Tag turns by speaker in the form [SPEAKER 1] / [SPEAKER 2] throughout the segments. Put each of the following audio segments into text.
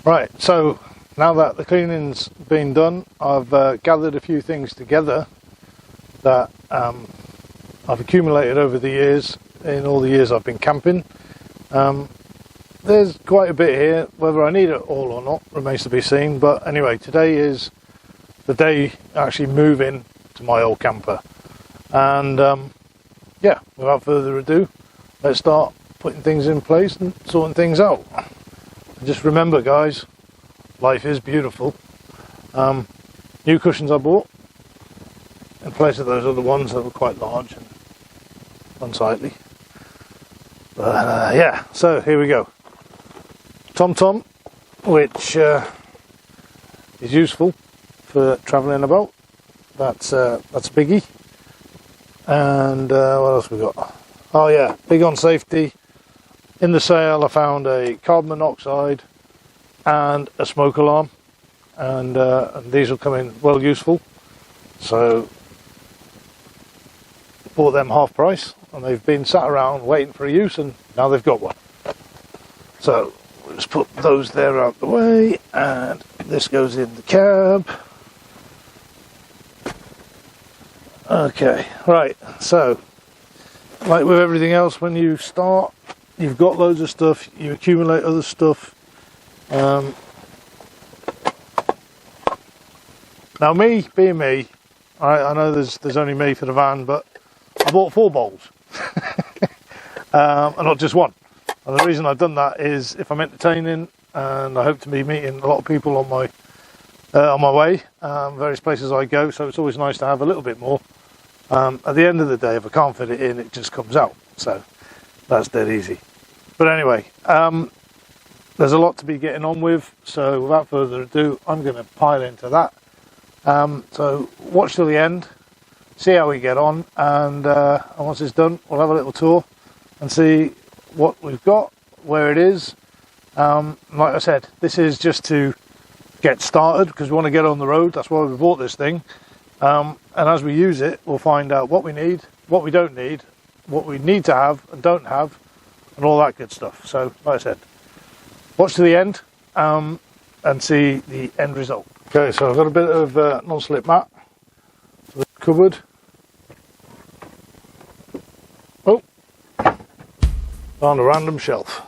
[SPEAKER 1] Right, so now that the cleaning's been done, I've gathered a few things together that I've accumulated over the years, in all the years I've been camping. There's quite a bit here. Whether I need it all or not remains to be seen, but anyway, today is the day actually moving to my old camper. And yeah, without further ado, let's start putting things in place and sorting things out. And just remember, guys, life is beautiful. New cushions I bought in place of those other ones that were quite large and unsightly. But yeah, so here we go. Tom, which is useful for travelling about. That's a biggie. And what else we got? Oh yeah, big on safety. In the sale I found a carbon monoxide and a smoke alarm, and these will come in well useful. So bought them half price, and they've been sat around waiting for a use, and now they've got one. So we'll just put those there out the way, and this goes in the cab. Okay, right, so like with everything else, when you start, you've got loads of stuff, you accumulate other stuff. Now me, being me, I know there's only me for the van, but I bought 4 bowls, and not just one. And the reason I've done that is if I'm entertaining, and I hope to be meeting a lot of people on my way, various places I go, so it's always nice to have a little bit more. At the end of the day, if I can't fit it in, it just comes out, so that's dead easy. But anyway, there's a lot to be getting on with, so without further ado, I'm going to pile into that. So watch till the end, see how we get on, and once it's done, we'll have a little tour and see what we've got, where it is. Like I said, this is just to get started because we want to get on the road. That's why we bought this thing. And as we use it, we'll find out what we need, what we don't need, what we need to have and don't have, and all that good stuff. So, like I said, watch to the end and see the end result. Okay, so I've got a bit of non-slip mat for the cupboard. Oh, found a random shelf.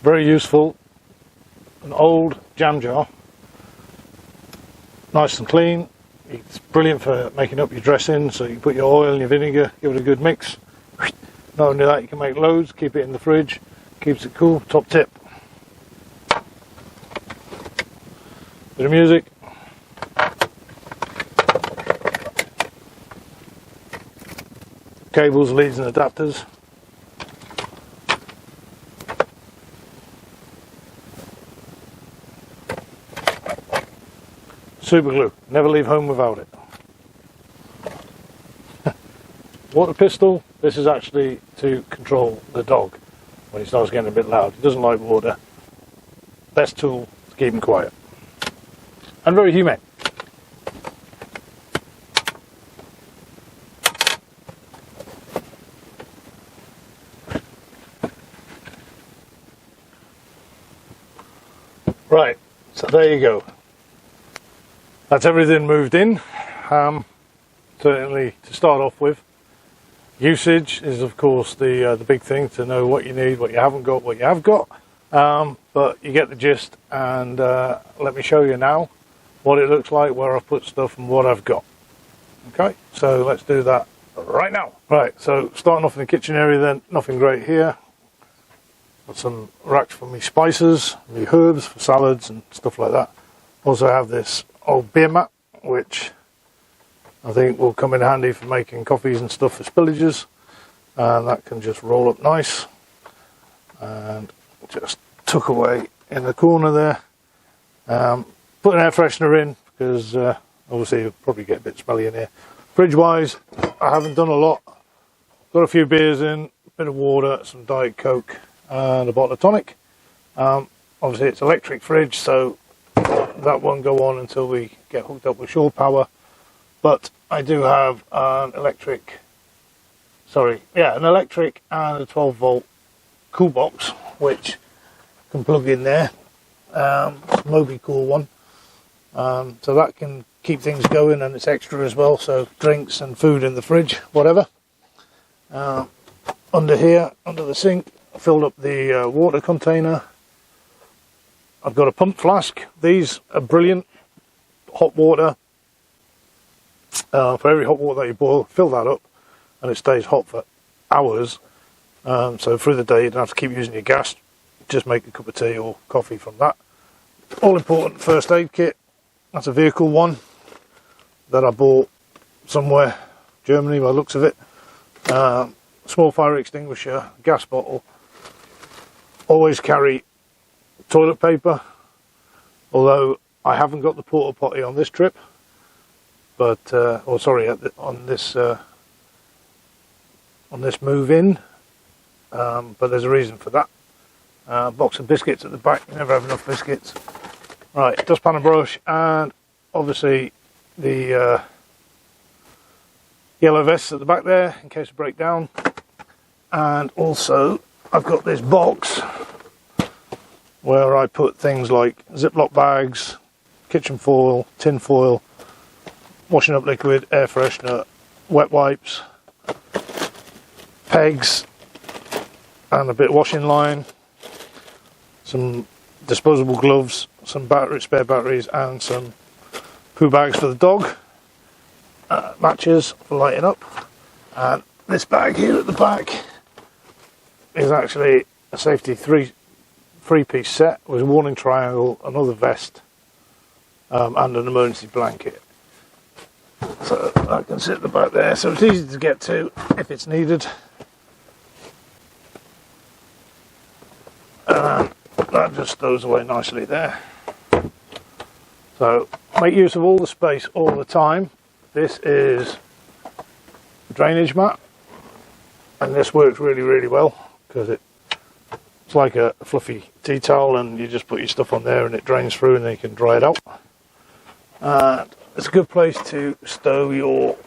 [SPEAKER 1] very useful. An old jam jar, nice and clean. It's brilliant for making up your dressing, so you put your oil and your vinegar, give it a good mix. Not only that, you can make loads, keep it in the fridge, keeps it cool, top tip. Bit of music. Cables, leads and adapters. Super glue, never leave home without it. Water pistol, this is actually to control the dog when he starts getting a bit loud. He doesn't like water. Best tool to keep him quiet. And very humane. Right, so there you go. That's everything moved in. Certainly to start off with. Usage is of course the big thing, to know what you need, what you haven't got, what you have got. But you get the gist, and let me show you now what it looks like, where I've put stuff and what I've got. Okay, so let's do that right now. Right, so starting off in the kitchen area then, nothing great here. Got some racks for me spices, me herbs for salads and stuff like that. Also have this old beer mat, which I think will come in handy for making coffees and stuff for spillages. And that can just roll up nice. And just tuck away in the corner there. Put an air freshener in, because obviously you'll probably get a bit smelly in here. Fridge wise, I haven't done a lot. Got a few beers in, a bit of water, some Diet Coke and a bottle of tonic. Obviously it's electric fridge, so that won't go on until we get hooked up with shore power. But I do have an electric and a 12 volt cool box, which can plug in there. Moby Cool one. So that can keep things going, and it's extra as well, so drinks and food in the fridge, whatever. Under here, under the sink, I filled up the water container. I've got a pump flask. These are brilliant. Hot water. For every hot water that you boil, fill that up, and it stays hot for hours. So through the day you don't have to keep using your gas. Just make a cup of tea or coffee from that. All important first aid kit. That's a vehicle one that I bought somewhere, Germany by the looks of it. Small fire extinguisher, gas bottle. Always carry toilet paper, although I haven't got the porta potty on this trip, but on this move in, but there's a reason for that. Box of biscuits at the back, you never have enough biscuits. Right, dustpan and brush, and obviously the yellow vests at the back there in case of breakdown. And also I've got this box where I put things like Ziploc bags, kitchen foil, tin foil, washing up liquid, air freshener, wet wipes, pegs, and a bit of washing line, some disposable gloves, some spare batteries, and some poo bags for the dog, matches for lighting up. And this bag here at the back is actually a safety three-piece set with a warning triangle, another vest, and an emergency blanket. So that can sit at the back there, so it's easy to get to if it's needed. And that just stows away nicely there. So make use of all the space all the time. This is a drainage mat, and this works really, really well because it's like a fluffy tea towel, and you just put your stuff on there and it drains through, and then you can dry it out. And it's a good place to stow your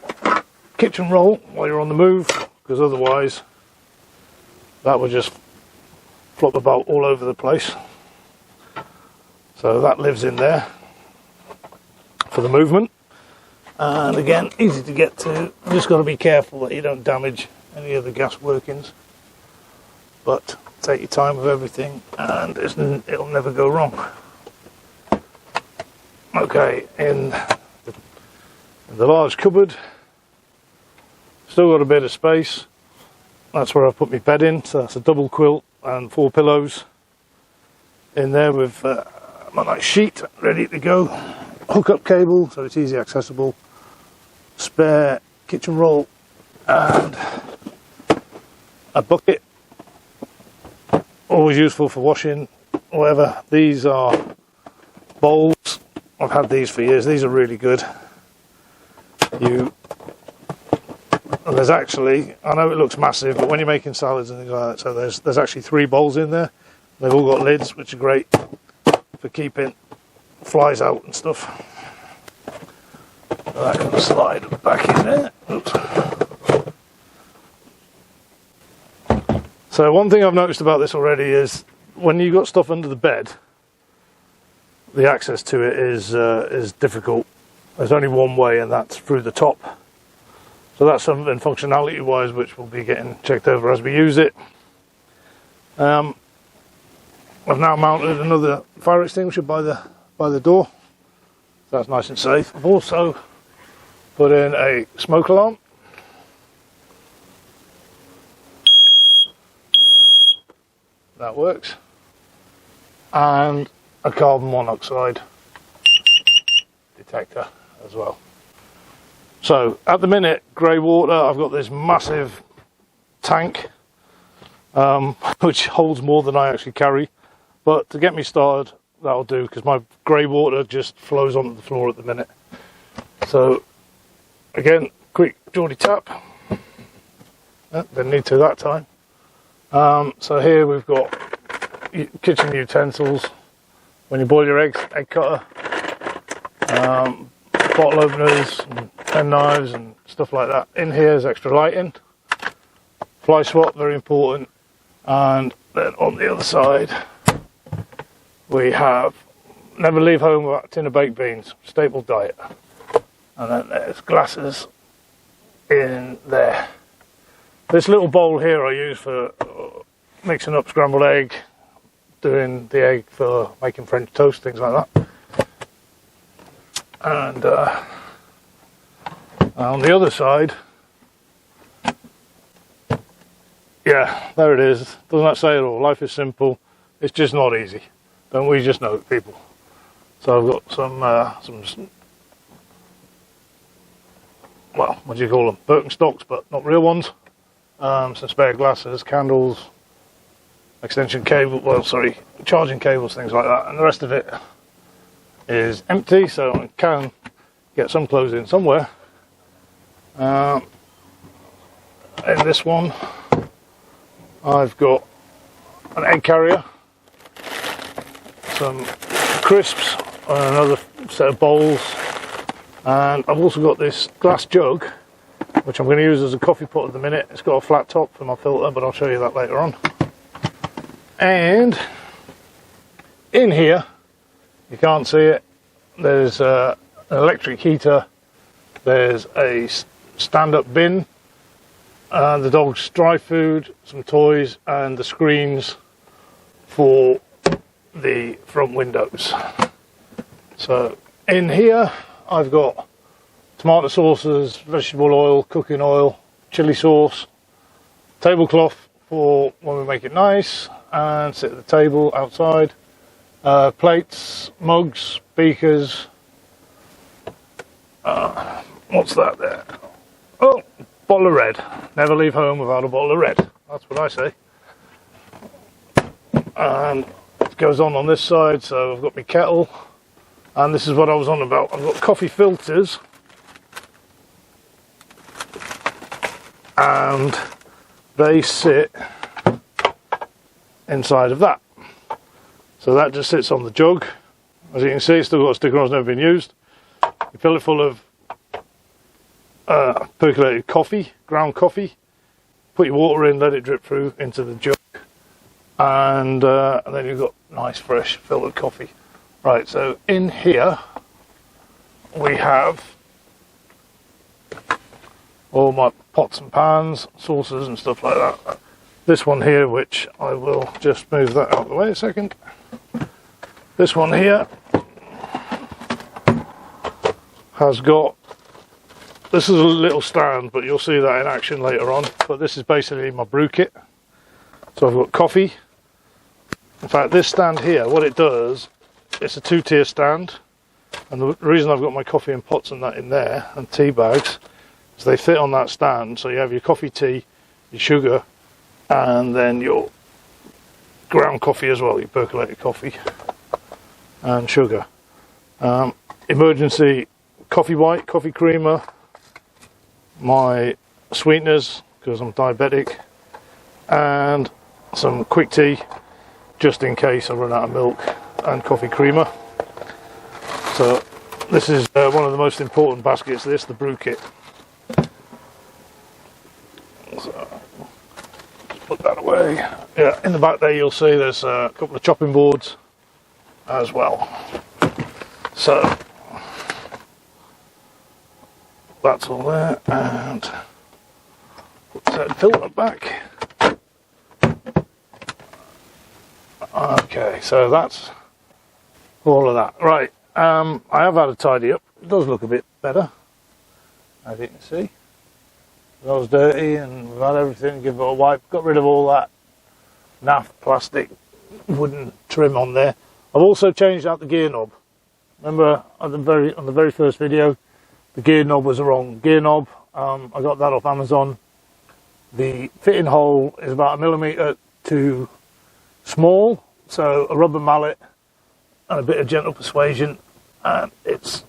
[SPEAKER 1] kitchen roll while you're on the move, because otherwise that would just flop about all over the place. So that lives in there for the movement. And again, easy to get to. You just got to be careful that you don't damage any of the gas workings. but take your time with everything and it'll never go wrong. Okay, in the large cupboard, still got a bit of space. That's where I put my bed in, so that's a double quilt and 4 pillows in there with my nice sheet ready to go. Hook-up cable, so it's easy accessible. Spare kitchen roll and a bucket, always useful for washing whatever. These are bowls. I've had these for years. These are really good. And there's actually, I know it looks massive, but when you're making salads and things like that, so there's actually 3 bowls in there. They've all got lids, which are great for keeping flies out and stuff. So that can slide back in there. Oops. So one thing I've noticed about this already is when you've got stuff under the bed, the access to it is difficult. There's only one way, and that's through the top. So that's something functionality-wise which will be getting checked over as we use it. I've now mounted another fire extinguisher by the door. That's nice and safe. I've also put in a smoke alarm. That works. And a carbon monoxide detector as well. So at the minute, grey water, I've got this massive tank which holds more than I actually carry, but to get me started that'll do, because my grey water just flows onto the floor at the minute. So again, quick Geordie tap. Didn't need to that time. So here we've got kitchen utensils. When you boil your eggs, egg cutter, bottle openers, and pen knives and stuff like that. In here is extra lighting, fly swat, very important. And then on the other side we have never leave home without a tin of baked beans, staple diet. And then there's glasses in there. This little bowl here I use for mixing up scrambled egg, doing the egg for making French toast, things like that. And on the other side, yeah, there it is. Doesn't that say it all? Life is simple. It's just not easy. Don't we just know it, people? So I've got some well, what do you call them? Birkenstocks, but not real ones. Some spare glasses, candles, extension cable, well, sorry, charging cables, things like that. And the rest of it is empty, so I can get some clothes in somewhere. In this one, I've got an egg carrier, some crisps, and another set of bowls. And I've also got this glass jug, which I'm going to use as a coffee pot at the minute. It's got a flat top for my filter, but I'll show you that later on. And in here, you can't see it, there's an electric heater, there's a stand-up bin, the dog's dry food, some toys, and the screens for the front windows. So in here I've got tomato sauces, vegetable oil, cooking oil, chili sauce, tablecloth for when we make it nice and sit at the table outside, plates, mugs, beakers, what's that there? Oh, bottle of red. Never leave home without a bottle of red. That's what I say. And it goes on this side, so I've got my kettle, and this is what I was on about. I've got coffee filters, and they sit inside of that. So that just sits on the jug. As you can see, it's still got a sticker on, it's never been used. You fill it full of percolated coffee, ground coffee, put your water in, let it drip through into the jug, and then you've got nice fresh filtered coffee. Right, so in here we have all my pots and pans, saucers and stuff like that. this one here, which I will just move that out of the way a second. This one here has got, this is a little stand, but you'll see that in action later on. But this is basically my brew kit. So I've got coffee. In fact, this stand here, what it does, it's a 2-tier stand. And the reason I've got my coffee and pots and that in there, and tea bags, is they fit on that stand. So you have your coffee, tea, your sugar, and then your ground coffee as well, your percolated coffee and sugar. Emergency coffee white, coffee creamer, my sweeteners because I'm diabetic, and some quick tea just in case I run out of milk, and coffee creamer. So this is one of the most important baskets, the brew kit. So put that away. Yeah, in the back there you'll see there's a couple of chopping boards as well. So that's all there, and put that filter back. Okay, so that's all of that. Right, I have had a tidy up. It does look a bit better, as you can see. It was dirty and we've had everything, give it a wipe, got rid of all that naff plastic wooden trim on there. I've also changed out the gear knob. Remember on the very first video, the gear knob was the wrong gear knob. I got that off Amazon. The fitting hole is about 1 millimetre too small, so a rubber mallet and a bit of gentle persuasion and it's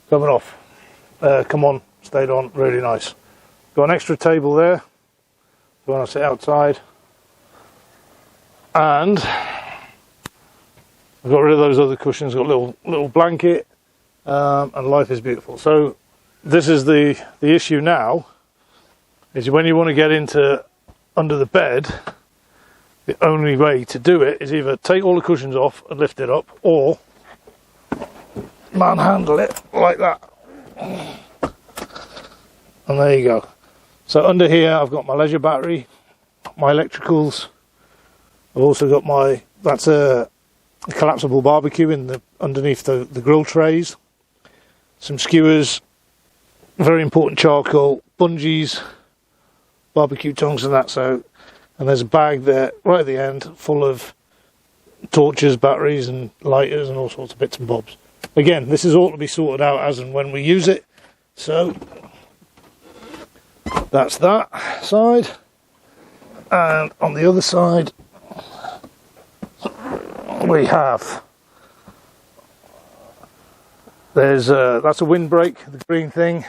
[SPEAKER 1] coming off. Come on, stayed on, really nice. Got an extra table there when I sit outside, and I've got rid of those other cushions. Got a little blanket, and life is beautiful. So this is the issue now, is when you want to get into under the bed, the only way to do it is either take all the cushions off and lift it up, or manhandle it like that. And there you go. So under here I've got my leisure battery, my electricals. I've also got that's a collapsible barbecue underneath the grill trays. Some skewers, very important charcoal, bungees, barbecue tongs and that. So, and there's a bag there right at the end full of torches, batteries and lighters and all sorts of bits and bobs. Again, this is all to be sorted out as and when we use it. So that's that side, and on the other side we have, that's a windbreak, the green thing.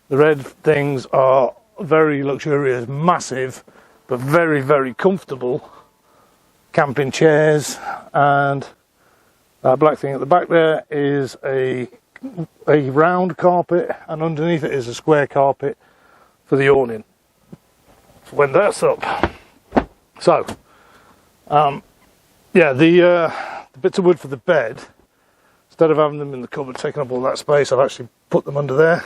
[SPEAKER 1] The red things are very luxurious, massive, but very, very comfortable camping chairs. And that black thing at the back there is a round carpet, and underneath it is a square carpet for the awning when that's up. So yeah, the bits of wood for the bed, instead of having them in the cupboard taking up all that space, I've actually put them under there.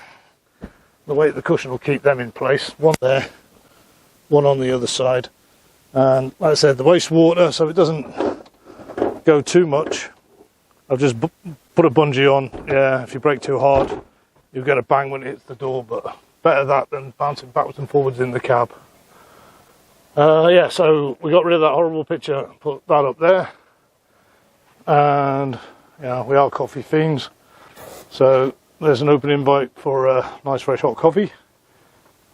[SPEAKER 1] The weight of the cushion will keep them in place. One there, one on the other side. And like I said, the wastewater, so it doesn't go too much, I've just put a bungee on. Yeah, if you brake too hard, you'll get a bang when it hits the door, but better that than bouncing backwards and forwards in the cab. Yeah, so we got rid of that horrible picture, put that up there. And yeah, we are coffee fiends. So there's an open invite for a nice fresh hot coffee.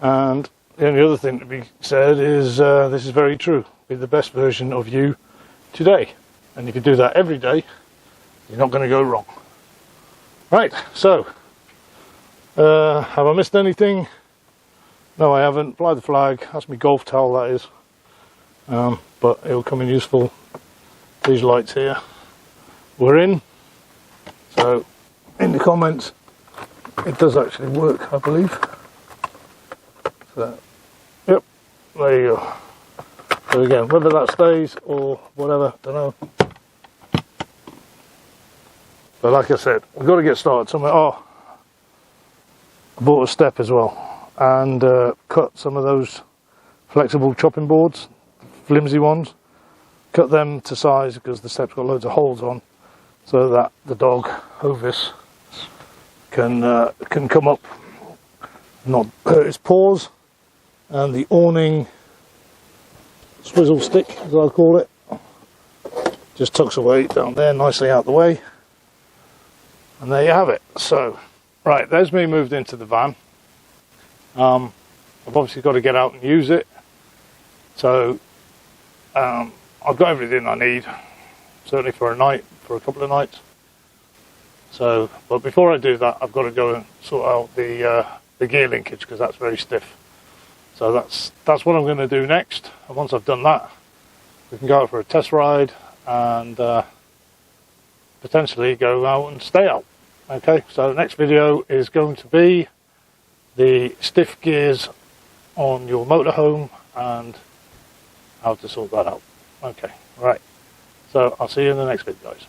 [SPEAKER 1] And the only other thing to be said is this is very true. Be the best version of you today. And if you do that every day, you're not going to go wrong. Right, so have I missed anything? No, I haven't. Fly the flag. That's my golf towel, that is. But it'll come in useful. These lights here. We're in. So, in the comments, it does actually work, I believe. So, yep, there you go. So again, whether that stays or whatever, don't know. But like I said, we've got to get started somewhere. Oh, I bought a step as well, and cut some of those flexible chopping boards, flimsy ones. Cut them to size because the step's got loads of holes on, so that the dog Hovis can come up, not hurt his paws. And the awning swizzle stick, as I call it, just tucks away down there nicely out the way. And there you have it. So, right, there's me moved into the van. I've obviously got to get out and use it. So, I've got everything I need, certainly for a night, for a couple of nights. So, but before I do that, I've got to go and sort out the gear linkage, because that's very stiff. So that's what I'm going to do next. And once I've done that, we can go out for a test ride and potentially go out and stay out. Okay, so the next video is going to be the stiff gears on your motorhome and how to sort that out. Okay, right. So I'll see you in the next video, guys.